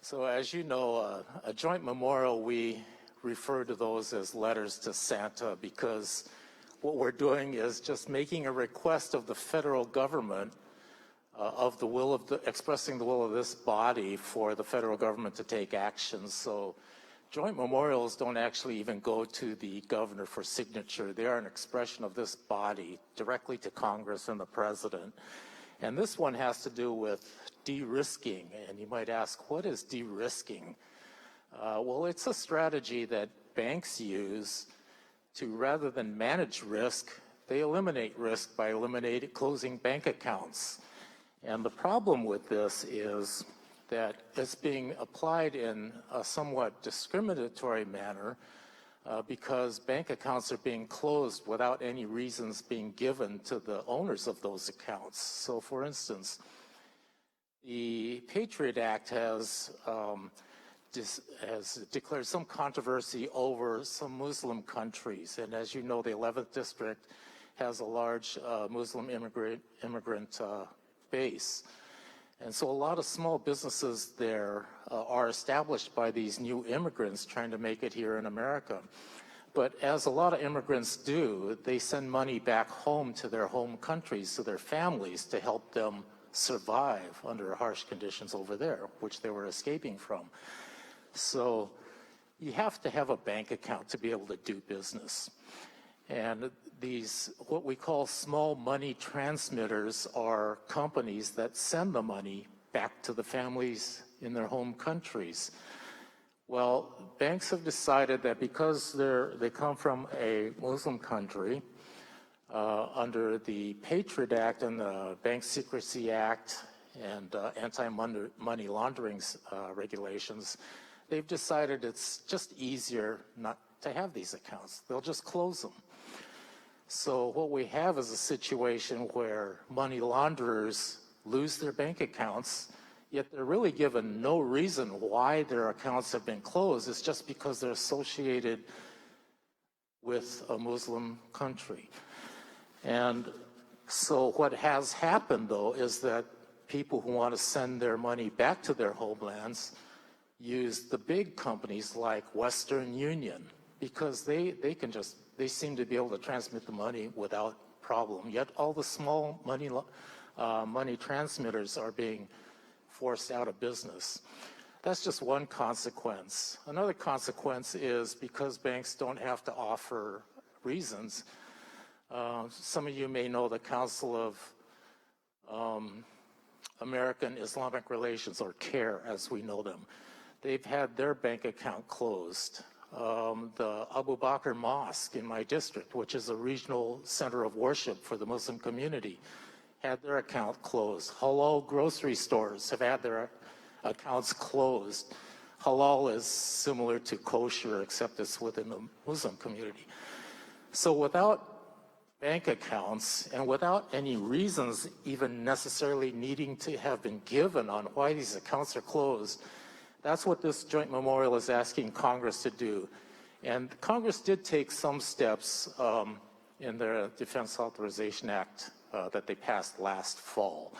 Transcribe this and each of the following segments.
So as you know, a joint memorial, we refer to those as letters to Santa because what we're doing is just making a request of the federal government expressing the will of this body for the federal government to take action. So joint memorials don't actually even go to the governor for signature. They are an expression of this body directly to Congress and the president. And this one has to do with de-risking. And you might ask, what is de-risking? Well, it's a strategy that banks use to, rather than manage risk, they eliminate risk by closing bank accounts. And the problem with this is that it's being applied in a somewhat discriminatory manner because bank accounts are being closed without any reasons being given to the owners of those accounts. So for instance, the Patriot Act has declared some controversy over some Muslim countries. And as you know, the 11th District has a large Muslim immigrant base. And so a lot of small businesses there are established by these new immigrants trying to make it here in America. But as a lot of immigrants do, they send money back home to their home countries, to their families, to help them survive under harsh conditions over there, which they were escaping from. So you have to have a bank account to be able to do business. And these, what we call small money transmitters, are companies that send the money back to the families in their home countries. Well, banks have decided that because they come from a Muslim country, under the Patriot Act and the Bank Secrecy Act and anti-money laundering regulations, they've decided it's just easier not to have these accounts. They'll just close them. So what we have is a situation where money launderers lose their bank accounts, yet they're really given no reason why their accounts have been closed. It's just because they're associated with a Muslim country. And so what has happened, though, is that people who want to send their money back to their homelands use the big companies like Western Union because they seem to be able to transmit the money without problem. Yet all the small money transmitters are being forced out of business. That's just one consequence. Another consequence is because banks don't have to offer reasons. Some of you may know the Council of American Islamic Relations, or CARE as we know them. They've had their bank account closed. The Abu Bakr Mosque in my district, which is a regional center of worship for the Muslim community, had their account closed. Halal grocery stores have had their accounts closed. Halal is similar to kosher, except it's within the Muslim community. So without bank accounts and without any reasons even necessarily needing to have been given on why these accounts are closed, that's what this joint memorial is asking Congress to do. And Congress did take some steps in their Defense Authorization Act that they passed last fall.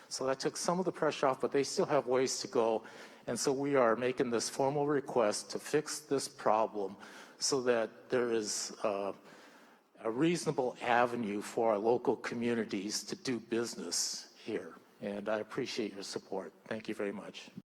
So that took some of the pressure off, but they still have ways to go. And so we are making this formal request to fix this problem so that there is a reasonable avenue for our local communities to do business here. And I appreciate your support. Thank you very much.